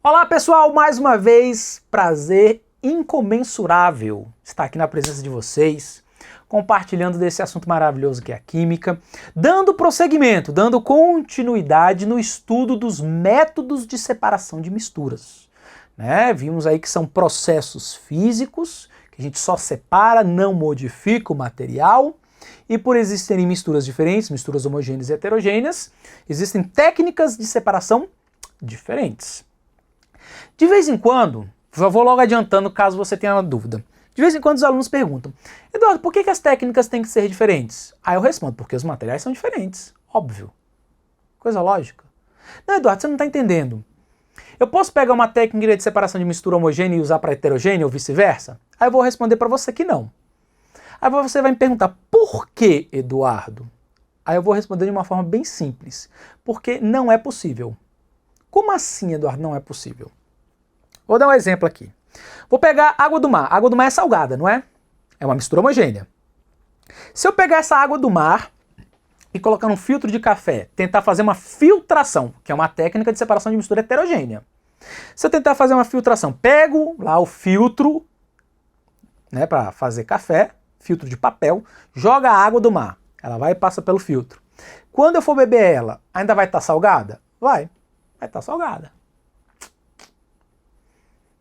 Olá pessoal, mais uma vez, prazer incomensurável estar aqui na presença de vocês, compartilhando desse assunto maravilhoso que é a química, dando prosseguimento, dando continuidade no estudo dos métodos de separação de misturas. Vimos aí que são processos físicos, que a gente só separa, não modifica o material, e por existirem misturas diferentes, misturas homogêneas e heterogêneas, existem técnicas de separação diferentes. De vez em quando, já vou logo adiantando caso você tenha uma dúvida, de vez em quando os alunos perguntam: Eduardo, por que as técnicas têm que ser diferentes? Aí eu respondo: porque os materiais são diferentes, óbvio. Coisa lógica. Não, Eduardo, você não está entendendo. Eu posso pegar uma técnica de separação de mistura homogênea e usar para heterogênea ou vice-versa? Aí eu vou responder para você que não. Aí você vai me perguntar: por que, Eduardo? Aí eu vou responder de uma forma bem simples: porque não é possível. Como assim, Eduardo, não é possível? Vou dar um exemplo aqui. Vou pegar água do mar. A água do mar é salgada, não é? É uma mistura homogênea. Se eu pegar essa água do mar e colocar num filtro de café, tentar fazer uma filtração, que é uma técnica de separação de mistura heterogênea. Se eu tentar fazer uma filtração, pego lá o filtro, para fazer café, filtro de papel, joga a água do mar. Ela vai e passa pelo filtro. Quando eu for beber ela, ainda vai estar salgada? Vai estar salgada.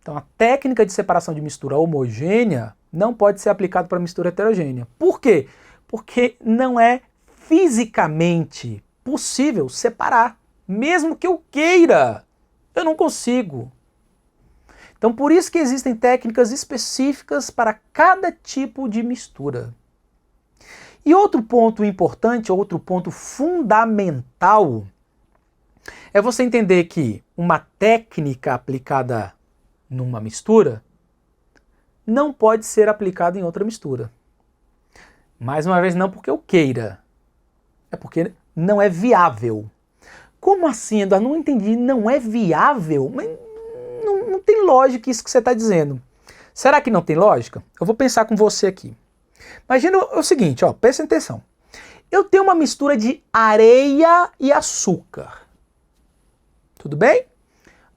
Então a técnica de separação de mistura homogênea não pode ser aplicada para mistura heterogênea. Por quê? Porque não é fisicamente possível separar. Mesmo que eu queira, eu não consigo. Então por isso que existem técnicas específicas para cada tipo de mistura. E outro ponto importante, outro ponto fundamental, é você entender que uma técnica aplicada numa mistura não pode ser aplicada em outra mistura. Mais uma vez, não porque eu queira, é porque não é viável. Como assim, Eduardo? Não entendi, não é viável? Mas não tem lógica isso que você está dizendo. Será que não tem lógica? Eu vou pensar com você aqui. Imagina o seguinte, presta atenção. Eu tenho uma mistura de areia e açúcar. Tudo bem?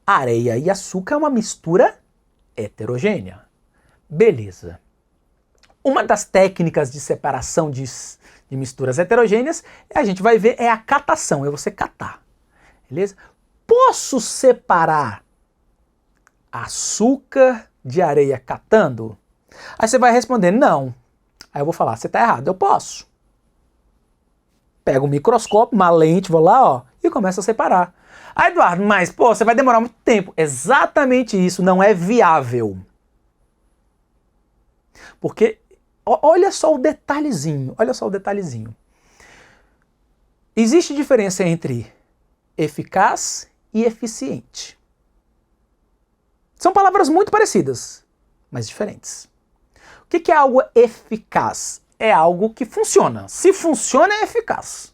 Areia e açúcar é uma mistura heterogênea. Beleza. Uma das técnicas de separação de misturas heterogêneas, a gente vai ver, é a catação, é você catar. Beleza? Posso separar açúcar de areia catando? Aí você vai responder, não. Aí eu vou falar, você está errado, eu posso. Pego um microscópio, uma lente, vou lá, e começo a separar. Ah, Eduardo, mas você vai demorar muito tempo. Exatamente isso, não é viável. Porque, olha só o detalhezinho, Existe diferença entre eficaz e eficiente. São palavras muito parecidas, mas diferentes. O que é algo eficaz? É algo que funciona. Se funciona, é eficaz.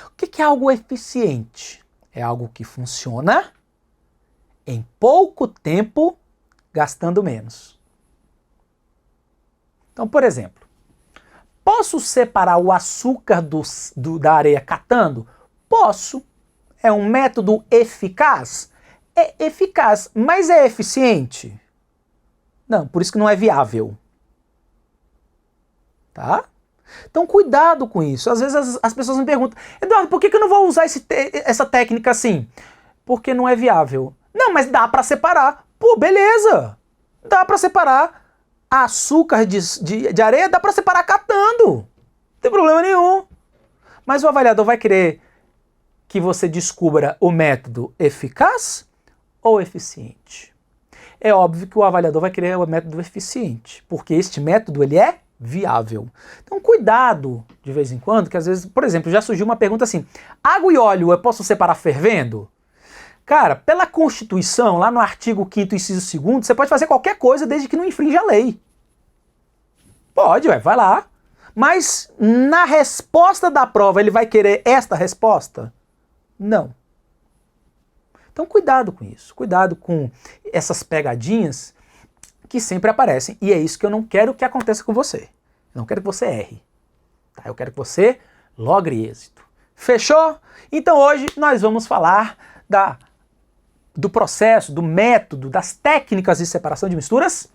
O que é algo eficiente? É algo que funciona em pouco tempo, gastando menos. Então, por exemplo, posso separar o açúcar da areia catando? Posso. É um método eficaz? É eficaz, mas é eficiente? Não, por isso que não é viável. Tá? Então cuidado com isso. Às vezes as pessoas me perguntam: Eduardo, por que eu não vou usar essa técnica assim? Porque não é viável. Não, mas dá para separar. Pô, beleza. Dá para separar açúcar de areia, dá para separar catando. Não tem problema nenhum. Mas o avaliador vai querer que você descubra o método eficaz ou eficiente? É óbvio que o avaliador vai querer o método eficiente, porque este método ele é viável. Então cuidado de vez em quando, que às vezes, por exemplo, já surgiu uma pergunta assim: água e óleo eu posso separar fervendo? Cara, pela Constituição, lá no artigo 5º, inciso 2º, você pode fazer qualquer coisa desde que não infrinja a lei. Pode, vai lá. Mas na resposta da prova ele vai querer esta resposta? Não. Então cuidado com isso, cuidado com essas pegadinhas que sempre aparecem, e é isso que eu não quero que aconteça com você. Eu não quero que você erre. Tá? Eu quero que você logre êxito. Fechou? Então hoje nós vamos falar da do processo, do método, das técnicas de separação de misturas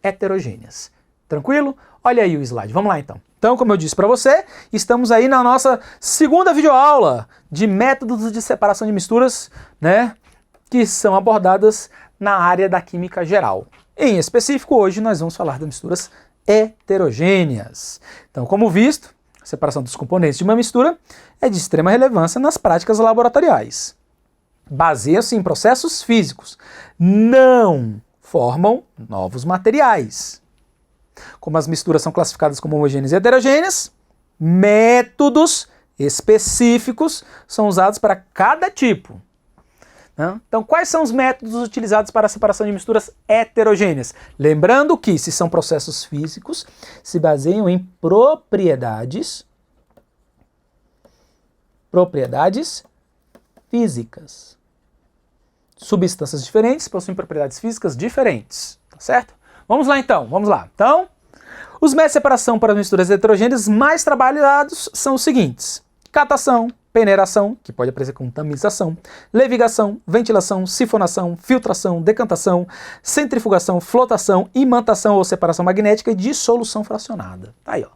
heterogêneas. Tranquilo? Olha aí o slide. Vamos lá então. Então, como eu disse para você, estamos aí na nossa segunda videoaula de métodos de separação de misturas, né, que são abordadas na área da química geral. Em específico, hoje nós vamos falar das misturas heterogêneas. Então, como visto, a separação dos componentes de uma mistura é de extrema relevância nas práticas laboratoriais. Baseia-se em processos físicos, não formam novos materiais. Como as misturas são classificadas como homogêneas e heterogêneas, métodos específicos são usados para cada tipo. Então, quais são os métodos utilizados para a separação de misturas heterogêneas? Lembrando que, se são processos físicos, se baseiam em propriedades físicas. Substâncias diferentes possuem propriedades físicas diferentes, tá certo? Vamos lá então, vamos lá. Então, os métodos de separação para misturas heterogêneas mais trabalhados são os seguintes: catação, peneiração, que pode aparecer como tamização, levigação, ventilação, sifonação, filtração, decantação, centrifugação, flotação, imantação ou separação magnética e dissolução fracionada. Tá aí, ó.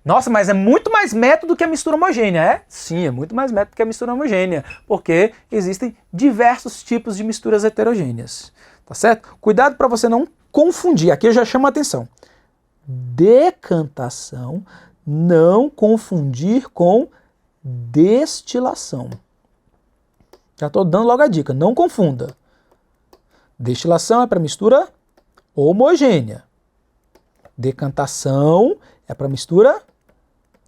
Nossa, mas é muito mais método que a mistura homogênea, é? Sim, é muito mais método que a mistura homogênea, porque existem diversos tipos de misturas heterogêneas, tá certo? Cuidado para você não confundir, aqui eu já chamo a atenção. Decantação, não confundir com destilação. Já estou dando logo a dica, não confunda. Destilação é para mistura homogênea. Decantação é para mistura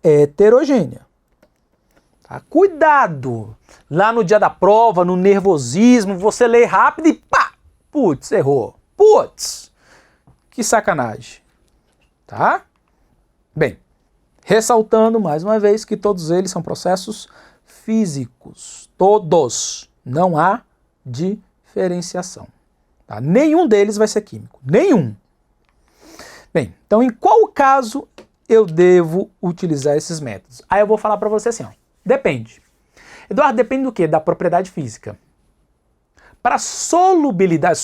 heterogênea. Tá? Cuidado! Lá no dia da prova, no nervosismo, você lê rápido e pá! Putz, errou. Putz! Que sacanagem. Tá? Bem, ressaltando mais uma vez que todos eles são processos físicos. Todos. Não há diferenciação. Tá? Nenhum deles vai ser químico. Nenhum. Bem, então em qual caso eu devo utilizar esses métodos? Aí eu vou falar para você assim, ó. Depende. Eduardo, depende do quê? Da propriedade física. Para solubilidade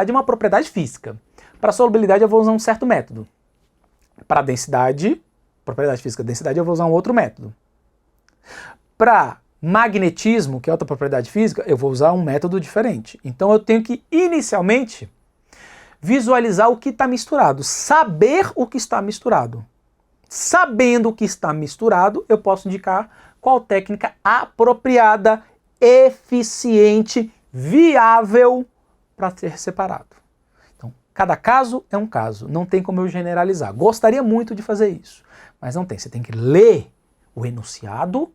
é uma propriedade física. Para solubilidade eu vou usar um certo método. Para densidade, propriedade física, densidade, eu vou usar um outro método. Para magnetismo, que é outra propriedade física, eu vou usar um método diferente. Então eu tenho que, inicialmente, visualizar o que está misturado, saber o que está misturado. Sabendo o que está misturado, eu posso indicar qual técnica apropriada, eficiente, viável para ser separado. Então, cada caso é um caso, não tem como eu generalizar. Gostaria muito de fazer isso, mas não tem. Você tem que ler o enunciado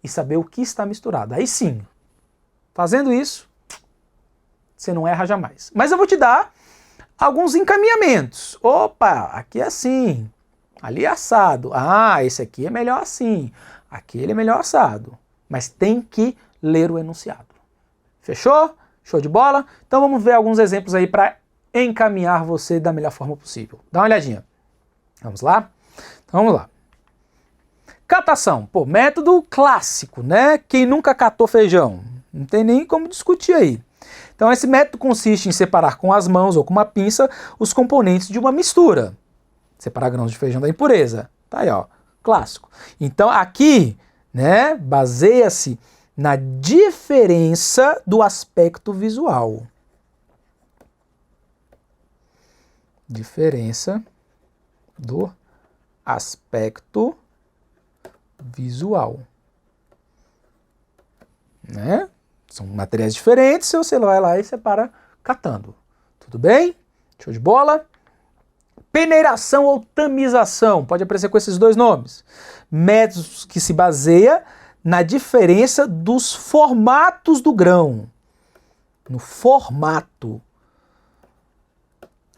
e saber o que está misturado. Aí sim, fazendo isso, você não erra jamais. Mas eu vou te dar alguns encaminhamentos. Opa, aqui é assim, ali é assado. Ah, esse aqui é melhor assim, aquele é melhor assado. Mas tem que ler o enunciado. Fechou? Show de bola? Então vamos ver alguns exemplos aí para encaminhar você da melhor forma possível. Dá uma olhadinha. Vamos lá? Então vamos lá. Catação. Pô, método clássico, né? Quem nunca catou feijão? Não tem nem como discutir aí. Então esse método consiste em separar com as mãos ou com uma pinça os componentes de uma mistura. Separar grãos de feijão da impureza. Tá aí, ó. Clássico. Então aqui, né, baseia-se na diferença do aspecto visual. Diferença do aspecto visual. Né? São materiais diferentes, você vai lá e separa catando. Tudo bem? Show de bola? Peneiração ou tamização, pode aparecer com esses dois nomes. Métodos que se baseia na diferença dos formatos do grão. No formato.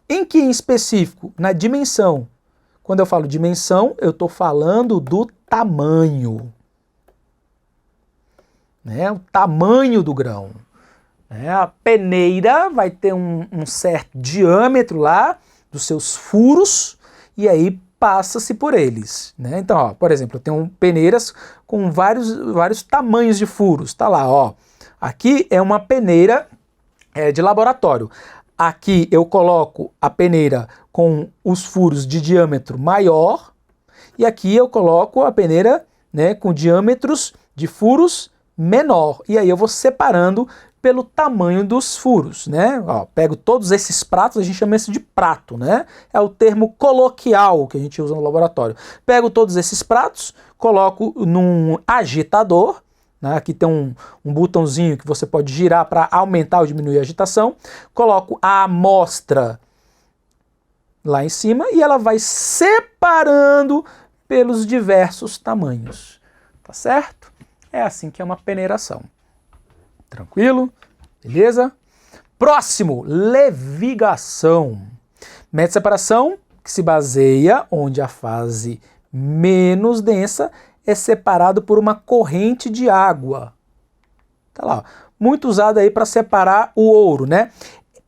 Em que em específico? Na dimensão. Quando eu falo dimensão, eu estou falando do tamanho. Né? O tamanho do grão. Né? A peneira vai ter um certo diâmetro lá dos seus furos e aí passa-se por eles. Né? Então, ó, por exemplo, eu tenho peneiras com vários tamanhos de furos. Tá lá, ó. Aqui é uma peneira de laboratório. Aqui eu coloco a peneira com os furos de diâmetro maior e aqui eu coloco a peneira, né, com diâmetros de furos menor. E aí eu vou separando pelo tamanho dos furos, né? Ó, pego todos esses pratos, a gente chama isso de prato, né? É o termo coloquial que a gente usa no laboratório. Pego todos esses pratos, coloco num agitador, né? Aqui tem um botãozinho que você pode girar para aumentar ou diminuir a agitação. Coloco a amostra lá em cima e ela vai separando pelos diversos tamanhos, tá certo? É assim que é uma peneiração. Tranquilo? Beleza? Próximo, levigação. Método de separação que se baseia onde a fase menos densa é separado por uma corrente de água. Tá lá, muito usado aí para separar o ouro, né?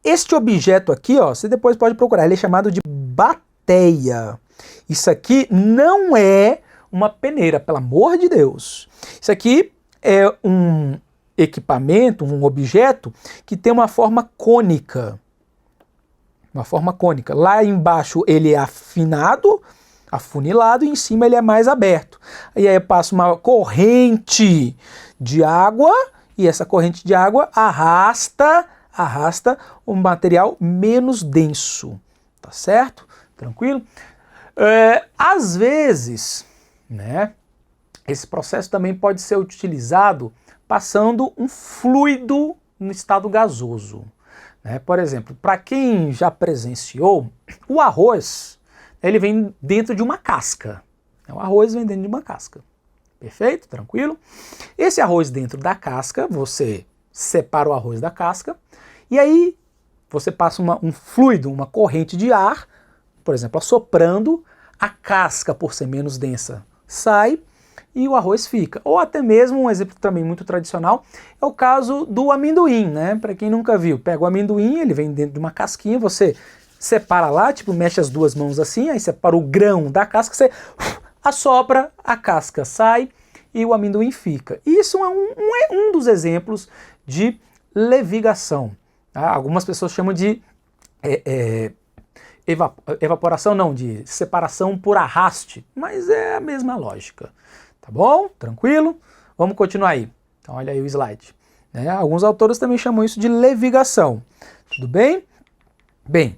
Este objeto aqui, ó, você depois pode procurar, ele é chamado de bateia. Isso aqui não é uma peneira, pelo amor de Deus. Isso aqui é um equipamento, um objeto que tem uma forma cônica. Uma forma cônica. Lá embaixo ele é afinado, afunilado, e em cima ele é mais aberto. E aí eu passo uma corrente de água e essa corrente de água arrasta um material menos denso. Tá certo? Tranquilo? Às vezes, né, esse processo também pode ser utilizado passando um fluido no estado gasoso, né? Por exemplo, para quem já presenciou, o arroz, ele vem dentro de uma casca. O arroz vem dentro de uma casca. Perfeito? Tranquilo? Esse arroz dentro da casca, você separa o arroz da casca e aí você passa um fluido, uma corrente de ar, por exemplo, assoprando, a casca, por ser menos densa, sai e o arroz fica. Ou até mesmo, um exemplo também muito tradicional, é o caso do amendoim, né? Para quem nunca viu, pega o amendoim, ele vem dentro de uma casquinha, você separa lá, tipo, mexe as duas mãos assim, aí separa o grão da casca, você assopra, a casca sai e o amendoim fica. Isso é um dos exemplos de levigação. Tá? Algumas pessoas chamam de evaporação, não, de separação por arraste, mas é a mesma lógica. Tá bom? Tranquilo? Vamos continuar aí. Então olha aí o slide. Né? Alguns autores também chamam isso de levigação. Tudo bem? Bem,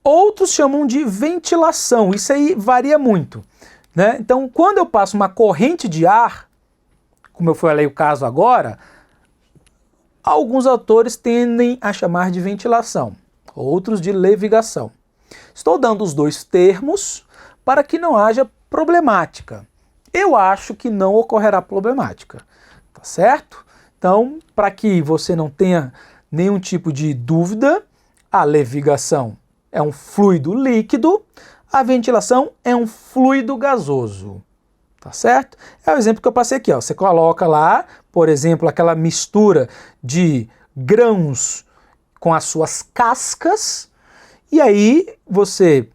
outros chamam de ventilação. Isso aí varia muito. Né? Então, quando eu passo uma corrente de ar, como eu falei o caso agora, alguns autores tendem a chamar de ventilação, outros de levigação. Estou dando os dois termos para que não haja problemática. Eu acho que não ocorrerá problemática, tá certo? Então, para que você não tenha nenhum tipo de dúvida, a levigação é um fluido líquido, a ventilação é um fluido gasoso, tá certo? É o exemplo que eu passei aqui, ó. Você coloca lá, por exemplo, aquela mistura de grãos com as suas cascas, e aí você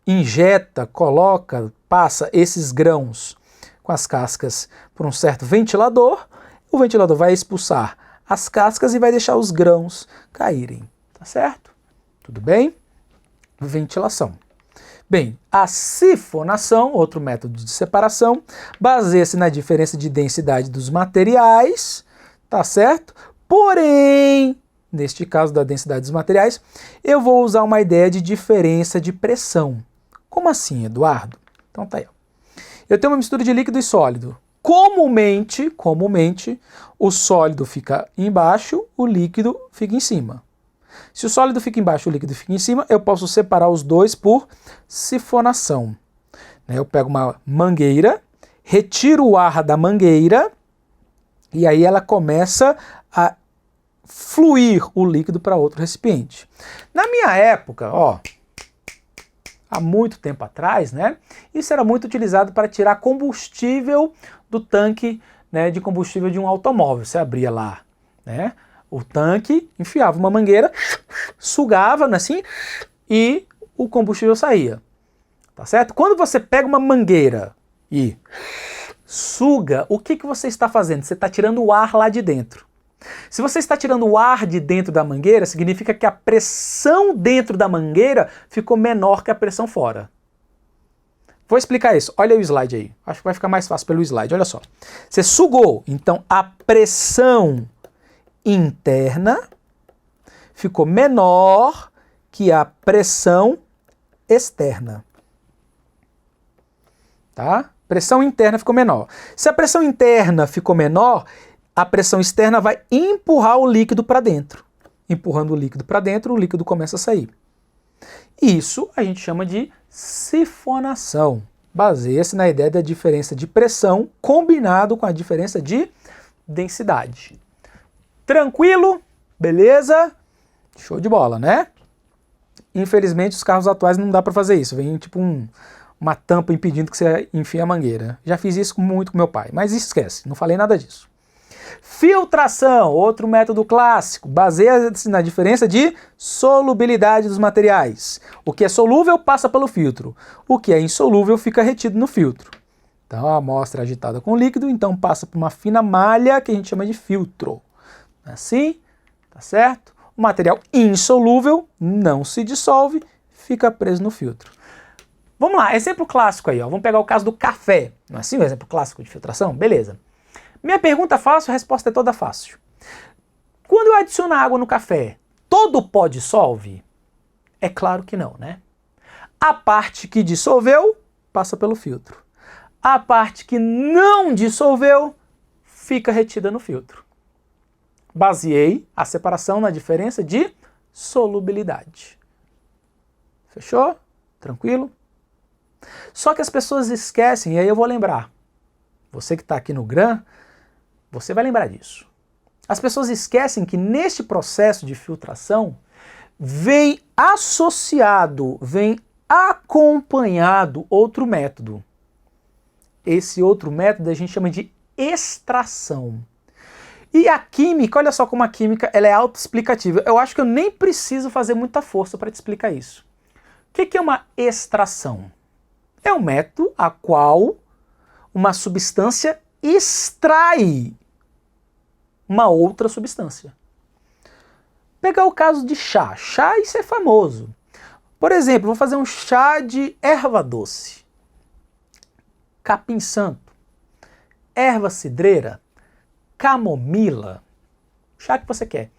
injeta, coloca, passa esses grãos com as cascas por um certo ventilador, o ventilador vai expulsar as cascas e vai deixar os grãos caírem, tá certo? Tudo bem? Ventilação. Bem, a sifonação, outro método de separação, baseia-se na diferença de densidade dos materiais, tá certo? Porém, neste caso da densidade dos materiais, eu vou usar uma ideia de diferença de pressão. Como assim, Eduardo? Então tá aí. Eu tenho uma mistura de líquido e sólido. Comumente, o sólido fica embaixo, o líquido fica em cima. Se o sólido fica embaixo e o líquido fica em cima, eu posso separar os dois por sifonação. Eu pego uma mangueira, retiro o ar da mangueira e aí ela começa a fluir o líquido para outro recipiente. Na minha época, ó, há muito tempo atrás, né, isso era muito utilizado para tirar combustível do tanque, né, de combustível de um automóvel. Você abria lá, né, o tanque, enfiava uma mangueira, sugava, assim, e o combustível saía. Tá certo? Quando você pega uma mangueira e suga, o que você está fazendo? Você está tirando o ar lá de dentro. Se você está tirando o ar de dentro da mangueira, significa que a pressão dentro da mangueira ficou menor que a pressão fora. Vou explicar isso. Olha o slide aí. Acho que vai ficar mais fácil pelo slide. Olha só. Você sugou, então a pressão interna ficou menor que a pressão externa. Tá? Pressão interna ficou menor. Se a pressão interna ficou menor, a pressão externa vai empurrar o líquido para dentro. Empurrando o líquido para dentro, o líquido começa a sair. Isso a gente chama de sifonação. Baseia-se na ideia da diferença de pressão combinado com a diferença de densidade. Tranquilo? Beleza? Show de bola, né? Infelizmente, os carros atuais não dá para fazer isso. Vem tipo uma tampa impedindo que você enfie a mangueira. Já fiz isso muito com meu pai, mas esquece, não falei nada disso. Filtração, outro método clássico, baseia-se na diferença de solubilidade dos materiais. O que é solúvel passa pelo filtro, o que é insolúvel fica retido no filtro. Então a amostra é agitada com líquido, então passa por uma fina malha que a gente chama de filtro. Assim, tá certo? O material insolúvel não se dissolve, fica preso no filtro. Vamos lá, exemplo clássico aí, ó. Vamos pegar o caso do café. Não é assim o exemplo clássico de filtração? Beleza. Minha pergunta é fácil, a resposta é toda fácil. Quando eu adiciono água no café, todo o pó dissolve? É claro que não, né? A parte que dissolveu, passa pelo filtro. A parte que não dissolveu, fica retida no filtro. Baseei a separação na diferença de solubilidade. Fechou? Tranquilo? Só que as pessoas esquecem, e aí eu vou lembrar. Você que está aqui no GRAM, você vai lembrar disso. As pessoas esquecem que neste processo de filtração vem associado, vem acompanhado outro método. Esse outro método a gente chama de extração. E a química, olha só como a química ela é autoexplicativa. Eu acho que eu nem preciso fazer muita força para te explicar isso. O que é uma extração? É um método a qual uma substância extrai uma outra substância. Pegar o caso de chá. Chá, isso é famoso. Por exemplo, vou fazer um chá de erva doce. Capim-santo, erva cidreira, camomila, chá que você quer.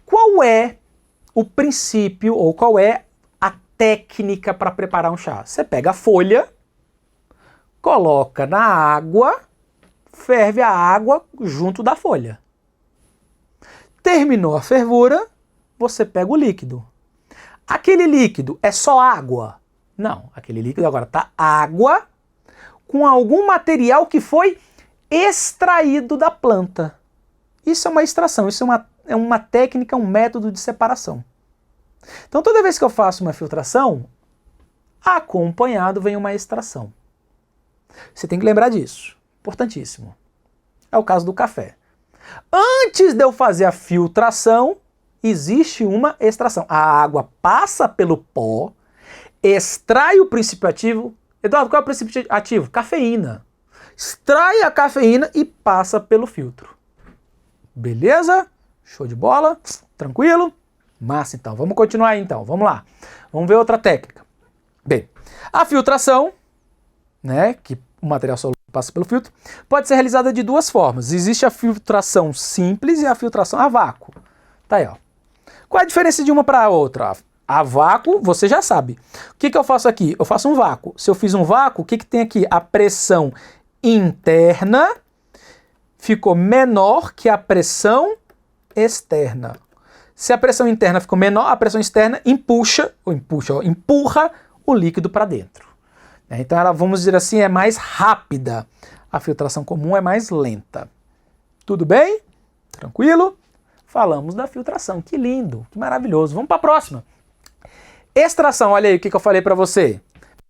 Qual é o princípio ou qual é a técnica para preparar um chá? Você pega a folha, coloca na água, ferve a água junto da folha. Terminou a fervura, você pega o líquido. Aquele líquido é só água? Não, aquele líquido agora está água com algum material que foi extraído da planta. Isso é uma extração, isso é uma técnica, um método de separação. Então toda vez que eu faço uma filtração, acompanhado vem uma extração. Você tem que lembrar disso, importantíssimo. É o caso do café. Antes de eu fazer a filtração, existe uma extração. A água passa pelo pó, extrai o princípio ativo. Eduardo, qual é o princípio ativo? Cafeína. Extrai a cafeína e passa pelo filtro. Beleza? Show de bola? Tranquilo? Massa então. Vamos continuar aí então. Vamos lá. Vamos ver outra técnica. Bem, a filtração, né, que o material solúvel passa pelo filtro, pode ser realizada de duas formas. Existe a filtração simples e a filtração a vácuo. Tá aí, ó. Qual é a diferença de uma para a outra? A vácuo, você já sabe. O que eu faço aqui? Eu faço um vácuo. Se eu fiz um vácuo, o que tem aqui? A pressão interna ficou menor que a pressão externa. Se a pressão interna ficou menor, a pressão externa empurra o líquido para dentro. Então ela, vamos dizer assim, é mais rápida. A filtração comum é mais lenta. Tudo bem? Tranquilo? Falamos da filtração. Que lindo, que maravilhoso. Vamos para a próxima. Extração, olha aí o que eu falei para você.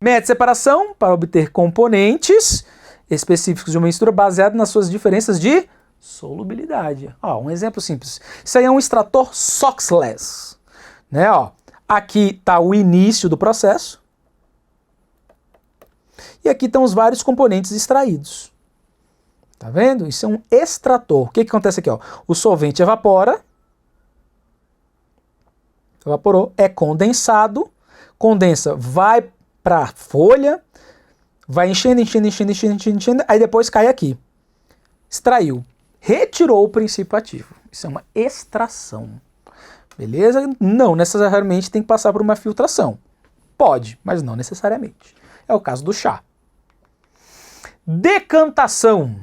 Método de separação para obter componentes específicos de uma mistura baseado nas suas diferenças de solubilidade. Ó, um exemplo simples. Isso aí é um extrator Soxhlet. Né, ó. Aqui está o início do processo. E aqui estão os vários componentes extraídos. Tá vendo? Isso é um extrator. O que acontece aqui? Ó? O solvente evapora, evaporou, é condensado, condensa, vai para a folha, vai enchendo, aí depois cai aqui. Extraiu, retirou o princípio ativo. Isso é uma extração. Beleza? Não necessariamente tem que passar por uma filtração. Pode, mas não necessariamente. É o caso do chá. Decantação.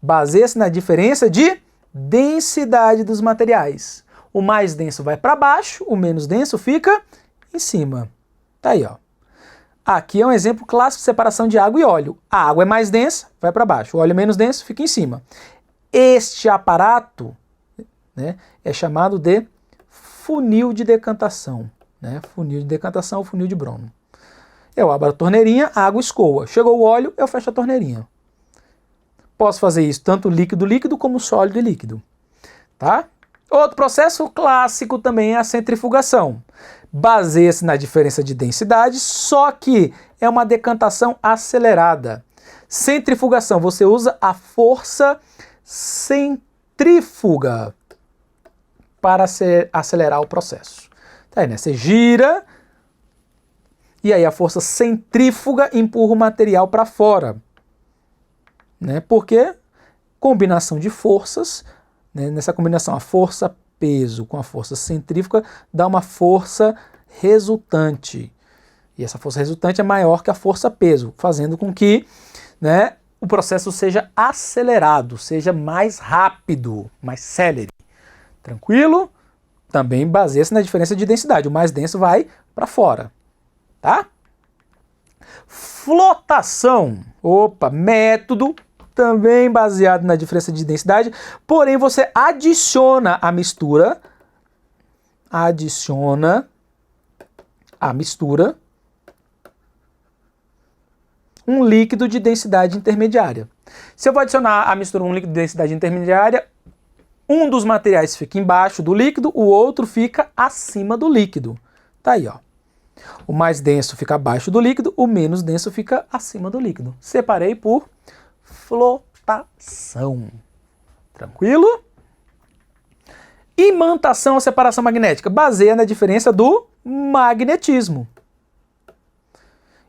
Baseia-se na diferença de densidade dos materiais. O mais denso vai para baixo, o menos denso fica em cima. Tá aí, ó. Aqui é um exemplo clássico de separação de água e óleo. A água é mais densa, vai para baixo. O óleo é menos denso, fica em cima. Este aparato, né, é chamado de funil de decantação. Né? Funil de decantação ou funil de Brono. Eu abro a torneirinha, a água escoa. Chegou o óleo, eu fecho a torneirinha. Posso fazer isso tanto líquido como sólido e líquido. Tá? Outro processo clássico também é a centrifugação. Baseia-se na diferença de densidade, só que é uma decantação acelerada. Centrifugação, você usa a força centrífuga para acelerar o processo. Tá aí, né? Você gira e aí a força centrífuga empurra o material para fora. Né? Porque combinação de forças, né? Nessa combinação a força-peso com a força centrífuga dá uma força resultante. E essa força resultante é maior que a força-peso, fazendo com que, né, o processo seja acelerado, seja mais rápido, mais célere. Tranquilo? Também baseia-se na diferença de densidade. O mais denso vai para fora. Tá? Flotação. Opa, método também baseado na diferença de densidade, porém você adiciona a mistura, um líquido de densidade intermediária. Se eu vou adicionar à mistura um líquido de densidade intermediária, um dos materiais fica embaixo do líquido, o outro fica acima do líquido. Tá aí, ó. O mais denso fica abaixo do líquido, o menos denso fica acima do líquido. Separei por flotação. Tranquilo? Imantação ou separação magnética. Baseia na diferença do magnetismo.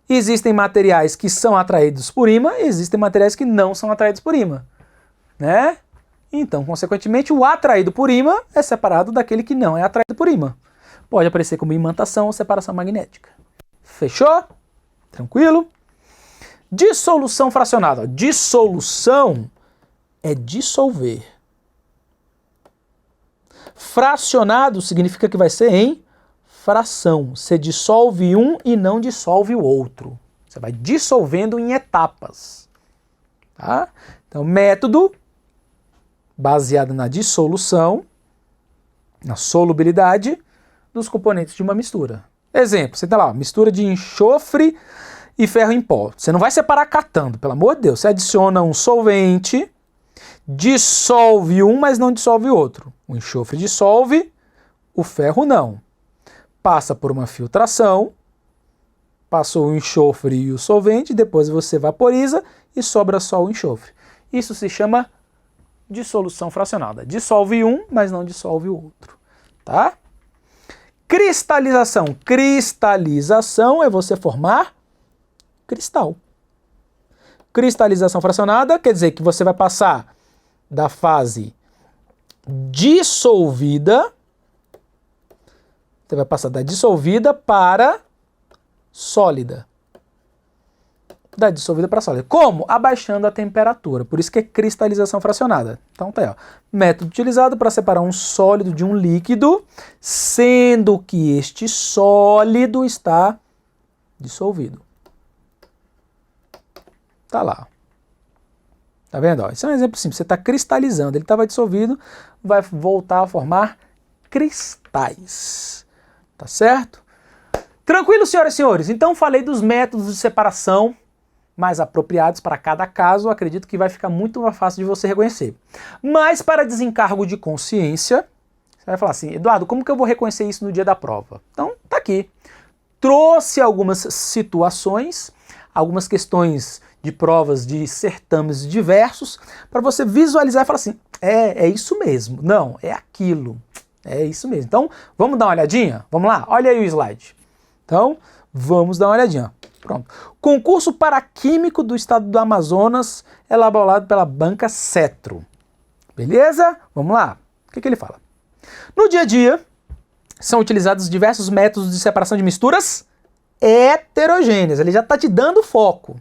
Existem materiais que são atraídos por ímã, existem materiais que não são atraídos por ímã. Né? Então, consequentemente, o atraído por ímã é separado daquele que não é atraído por ímã. Pode aparecer como imantação ou separação magnética. Fechou? Tranquilo? Dissolução fracionada. Dissolução é dissolver. Fracionado significa que vai ser em fração. Você dissolve um e não dissolve o outro. Você vai dissolvendo em etapas. Tá? Então, método baseado na dissolução, na solubilidade dos componentes de uma mistura. Exemplo, você tem lá, mistura de enxofre e ferro em pó. Você não vai separar catando, pelo amor de Deus. Você adiciona um solvente, dissolve um, mas não dissolve o outro. O enxofre dissolve, o ferro não. Passa por uma filtração, passou o enxofre e o solvente, depois você vaporiza e sobra só o enxofre. Isso se chama dissolução fracionada. Dissolve um, mas não dissolve o outro. Tá? Cristalização. Cristalização é você formar cristal. Cristalização fracionada quer dizer que você vai passar da fase dissolvida, você vai passar da dissolvida para sólida. Da dissolvida para sólida. Como? Abaixando a temperatura. Por isso que é cristalização fracionada. Então tá aí, ó. Método utilizado para separar um sólido de um líquido, sendo que este sólido está dissolvido. Tá lá. Tá vendo? Ó, isso é um exemplo simples. Você está cristalizando. Ele estava dissolvido, vai voltar a formar cristais. Tá certo? Tranquilo, senhoras e senhores? Então falei dos métodos de separação mais apropriados para cada caso. Acredito que vai ficar muito mais fácil de você reconhecer. Mas para desencargo de consciência, você vai falar assim, Eduardo, como que eu vou reconhecer isso no dia da prova? Então, tá aqui. Trouxe algumas situações, algumas questões de provas de certames diversos, para você visualizar e falar assim, é isso mesmo, não, é aquilo, é isso mesmo. Então, vamos dar uma olhadinha? Vamos lá? Olha aí o slide. Então, vamos dar uma olhadinha. Pronto. Concurso para Químico do Estado do Amazonas, elaborado pela Banca Cetro. Beleza? Vamos lá. O que ele fala? No dia a dia, são utilizados diversos métodos de separação de misturas heterogêneas. Ele já está te dando foco.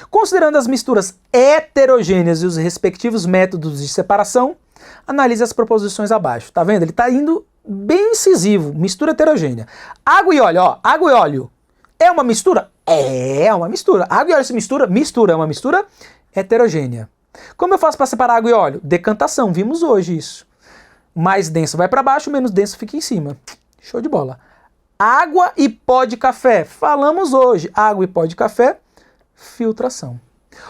Considerando as misturas heterogêneas e os respectivos métodos de separação, analise as proposições abaixo. Tá vendo? Ele está indo bem incisivo. Mistura heterogênea. Água e óleo, ó. Água e óleo. É uma mistura? É uma mistura. Água e óleo se mistura? Mistura. É uma mistura heterogênea. Como eu faço para separar água e óleo? Decantação. Vimos hoje isso. Mais denso vai para baixo, menos denso fica em cima. Show de bola. Água e pó de café. Falamos hoje. Água e pó de café, filtração.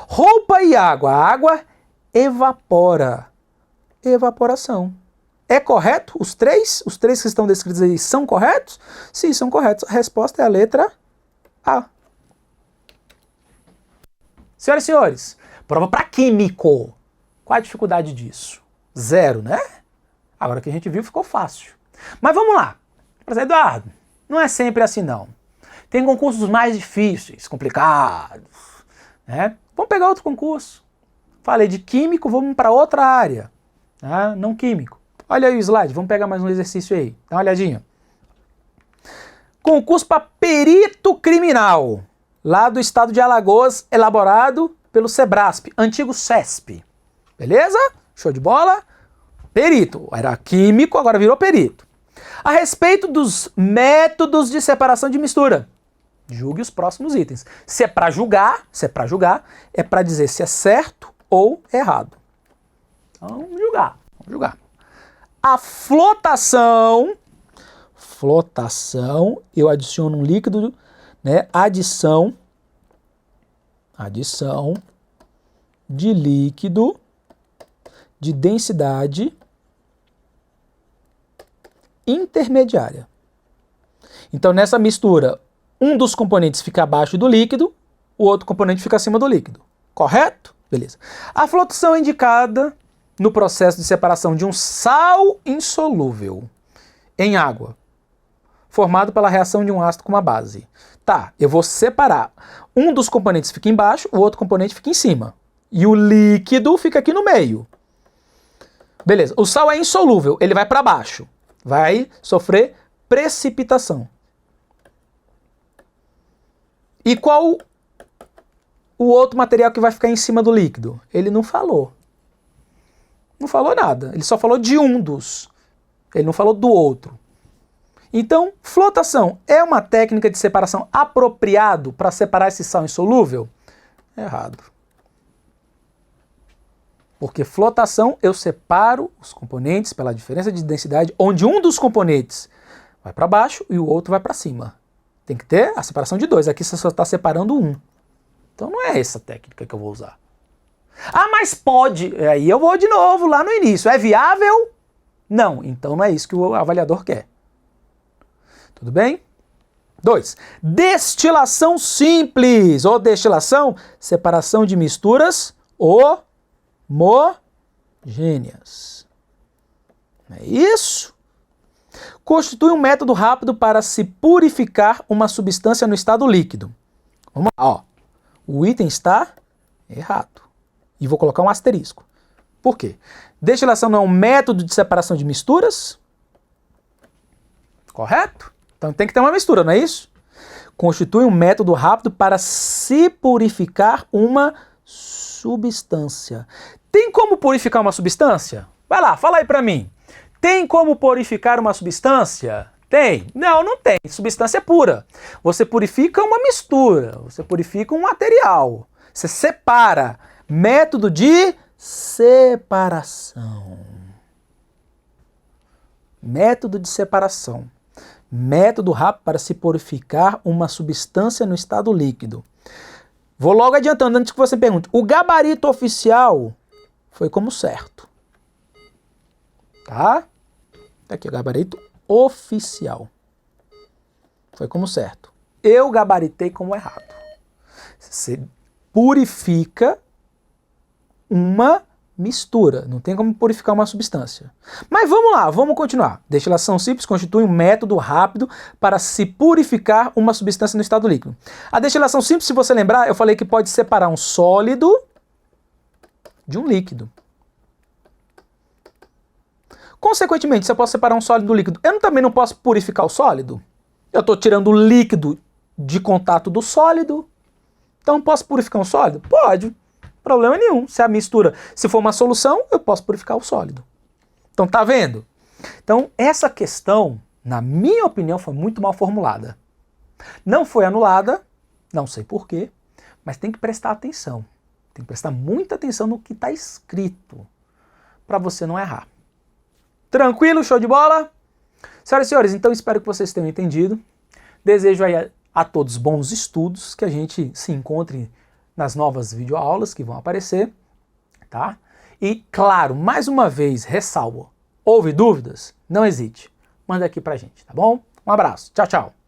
Roupa e água. A água evapora. Evaporação. É correto? Os três que estão descritos aí são corretos? Sim, são corretos. A resposta é a letra A. Senhoras e senhores, prova para químico. Qual a dificuldade disso? 0, né? Agora que a gente viu, ficou fácil. Mas vamos lá. Mas Eduardo, não é sempre assim não. Tem concursos mais difíceis, complicados, né? Vamos pegar outro concurso. Falei de químico, vamos para outra área, né? Não químico. Olha aí o slide, vamos pegar mais um exercício aí. Dá uma olhadinha. Concurso para perito criminal, lá do estado de Alagoas, elaborado pelo Sebrasp, antigo CESP. Beleza? Show de bola? Perito. Era químico, agora virou perito. A respeito dos métodos de separação de mistura. Julgue os próximos itens. Se é para julgar, é para dizer se é certo ou errado. Então, vamos julgar. A flotação, eu adiciono um líquido, né? Adição de líquido de densidade intermediária. Então, nessa mistura, um dos componentes fica abaixo do líquido, o outro componente fica acima do líquido. Correto? Beleza. A flotação é indicada no processo de separação de um sal insolúvel em água, formado pela reação de um ácido com uma base. Tá, eu vou separar. Um dos componentes fica embaixo, o outro componente fica em cima. E o líquido fica aqui no meio. Beleza, o sal é insolúvel, ele vai para baixo. Vai sofrer precipitação. E qual o outro material que vai ficar em cima do líquido? Ele não falou. Não falou nada. Ele só falou de um dos. Ele não falou do outro. Então, flotação é uma técnica de separação apropriado para separar esse sal insolúvel? Errado. Porque flotação, eu separo os componentes pela diferença de densidade, onde um dos componentes vai para baixo e o outro vai para cima. Tem que ter a separação de dois. Aqui você só está separando um. Então não é essa técnica que eu vou usar. Ah, mas pode. Aí eu vou de novo lá no início. É viável? Não. Então não é isso que o avaliador quer. Tudo bem? 2. Destilação simples. Ou destilação, separação de misturas homogêneas. É isso? Constitui um método rápido para se purificar uma substância no estado líquido. Vamos lá, ó. O item está errado. E vou colocar um asterisco. Por quê? Destilação não é um método de separação de misturas? Correto? Então tem que ter uma mistura, não é isso? Constitui um método rápido para se purificar uma substância. Tem como purificar uma substância? Vai lá, fala aí pra mim. Tem como purificar uma substância? Tem? Não, não tem. Substância pura. Você purifica uma mistura, você purifica um material. Você separa. Método de separação. Método de separação. Método rápido para se purificar uma substância no estado líquido. Vou logo adiantando antes que você pergunte. O gabarito oficial foi como certo. Tá? Tá aqui o gabarito oficial. Foi como certo. Eu gabaritei como errado. Você purifica uma mistura, não tem como purificar uma substância. Mas vamos lá, vamos continuar. Destilação simples constitui um método rápido para se purificar uma substância no estado líquido. A destilação simples, se você lembrar, eu falei que pode separar um sólido de um líquido. Consequentemente, se eu posso separar um sólido do líquido, eu também não posso purificar o sólido? Eu estou tirando o líquido de contato do sólido, então posso purificar um sólido? Pode. Problema nenhum. Se a mistura, se for uma solução, eu posso purificar o sólido. Então, tá vendo? Então, essa questão, na minha opinião, foi muito mal formulada. Não foi anulada, não sei porquê, mas tem que prestar atenção. Tem que prestar muita atenção no que está escrito, para você não errar. Tranquilo? Show de bola? Senhoras e senhores, então espero que vocês tenham entendido. Desejo aí a todos bons estudos, que a gente se encontre nas novas videoaulas que vão aparecer, tá? E, claro, mais uma vez, ressalvo, houve dúvidas? Não hesite, manda aqui pra gente, tá bom? Um abraço, tchau, tchau!